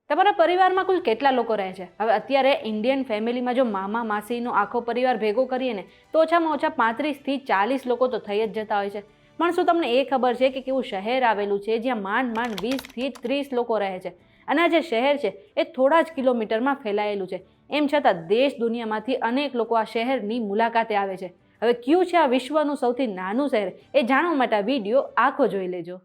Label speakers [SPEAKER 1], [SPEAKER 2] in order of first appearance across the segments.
[SPEAKER 1] તમારા પરિવારમાં કુલ કેટલા લોકો રહે છે? હવે અત્યારે ઇન્ડિયન ફેમિલીમાં જો મામા માસીનો આખો પરિવાર ભેગો કરીએ ને તો ઓછામાં ઓછા 35 થી 40 લોકો તો થઈ જ જતા હોય છે. પણ શું તમને એ ખબર છે કે કેવું શહેર આવેલું છે જ્યાં માંડ 20 થી 30 લોકો રહે છે? અને આ જે શહેર છે એ થોડા જ કિલોમીટરમાં ફેલાયેલું છે. એમ છતાં દેશ દુનિયામાંથી અનેક લોકો આ શહેરની મુલાકાતે આવે છે. હવે કયું છે આ વિશ્વનું સૌથી નાનું શહેર એ જાણવા માટે આ વિડીયો આખો જોઈ લેજો.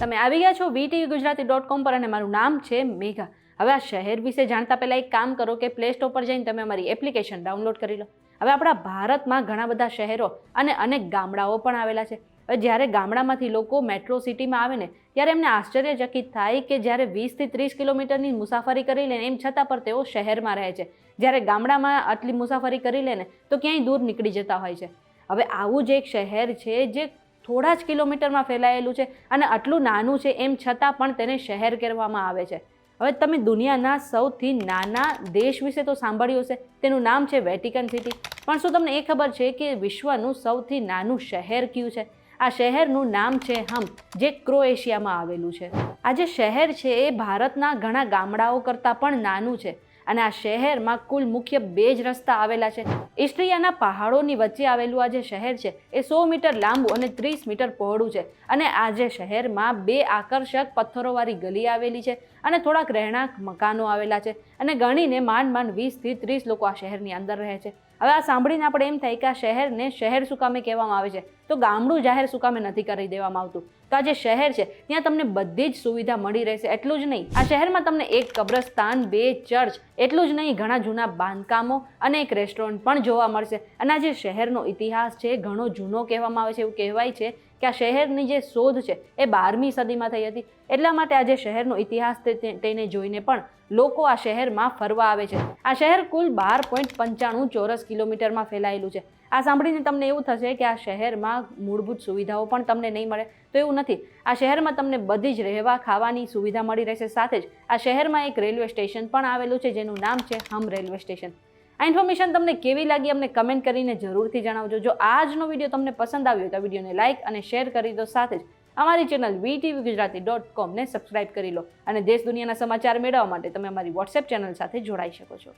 [SPEAKER 1] તમે આવી ગયા છો VTVGujarati.com પર અને મારું નામ છે મેઘા. હવે આ શહેર વિશે જાણતા પહેલા એક કામ કરો કે પ્લે સ્ટોર પર જઈને તમે અમારી એપ્લિકેશન ડાઉનલોડ કરી લો. હવે આપણા ભારતમાં ઘણા બધા શહેરો અને અનેક ગામડાઓ પણ આવેલા છે. હવે જ્યારે ગામડામાંથી લોકો મેટ્રો સિટીમાં આવે ને ત્યારે એમને આશ્ચર્યચકિત થાય કે જ્યારે 20 થી 30 કિલોમીટરની મુસાફરી કરી લે એમ છતાં પણ તેઓ શહેરમાં રહે છે. જ્યારે ગામડામાં આટલી મુસાફરી કરી લે ને તો ક્યાંય દૂર નીકળી જતા હોય છે. હવે આવું જ એક શહેર છે જે થોડા જ કિલોમીટરમાં ફેલાયેલું છે અને આટલું નાનું છે એમ છતાં પણ તેને શહેર કહેવામાં આવે છે. હવે તમે દુનિયાના સૌથી નાના દેશ વિશે તો સાંભળ્યું હશે, તેનું નામ છે વેટિકન સિટી. પણ શું તમને એ ખબર છે કે વિશ્વનું સૌથી નાનું શહેર કયું છે? આ શહેરનું નામ છે હમ, જે ક્રોએશિયામાં આવેલું છે. આ જે શહેર છે એ ભારતના ઘણા ગામડાઓ કરતાં પણ નાનું છે અને આ શહેરમાં કુલ મુખ્ય 2 જ રસ્તા આવેલા છે. ઇસ્ટ્રિયાના પહાડોની વચ્ચે આવેલું આ જે શહેર છે એ 100 મીટર લાંબુ અને 30 મીટર પહોળું છે. અને આ જે શહેરમાં 2 આકર્ષક પથ્થરોવાળી ગલી આવેલી છે અને થોડાક રહેણાંક મકાનો આવેલા છે અને ગણીને માંડ 20 થી 30 લોકો આ શહેરની અંદર રહે છે. હવે આ સાંભળીને આપણે એમ થાય કે આ શહેરને શહેર શું કામે કહેવામાં આવે છે, તો ગામડું જાહેર શું કામે નથી કરી દેવામાં આવતું? તો આ જે શહેર છે ત્યાં તમને બધી જ સુવિધા મળી રહેશે. એટલું જ નહીં, આ શહેરમાં તમને એક કબ્રસ્તાન, 2 ચર્ચ, એટલું જ નહીં ઘણા જૂના બાંધકામો અને એક રેસ્ટોરન્ટ પણ જોવા મળશે. અને આ જે શહેરનો ઇતિહાસ છે ઘણો જૂનો કહેવામાં આવે છે. એવું કહેવાય છે કે આ શહેરની જે શોધ છે એ 12મી સદીમાં થઈ હતી. એટલા માટે આ જે શહેરનો ઇતિહાસ તેને જોઈને પણ લોકો આ શહેરમાં ફરવા આવે છે. આ શહેર કુલ 12.95 ચોરસ કિલોમીટરમાં ફેલાયેલું છે. આ સાંભળીને તમને એવું થશે કે આ શહેરમાં મૂળભૂત સુવિધાઓ પણ તમને નહીં મળે, તો એવું નથી. આ શહેરમાં તમને બધી જ રહેવા ખાવાની સુવિધા મળી રહેશે. સાથે જ આ શહેરમાં એક રેલવે સ્ટેશન પણ આવેલું છે જેનું નામ છે હમ રેલવે સ્ટેશન. આ ઇન્ફોર્મેશન તમને કેવી લાગી અમને કમેન્ટ કરીને જરૂરથી જણાવજો. જો આજનો વિડીયો તમને પસંદ આવ્યો તો વિડીયોને લાઇક અને શેર કરી દો. સાથે જ અમારી ચેનલ VTVGujarati.com ને સબસ્ક્રાઇબ કરી લો અને દેશ દુનિયાના સમાચાર મેળવવા માટે તમે અમારી વોટ્સએપ ચેનલ સાથે જોડાઈ શકો છો.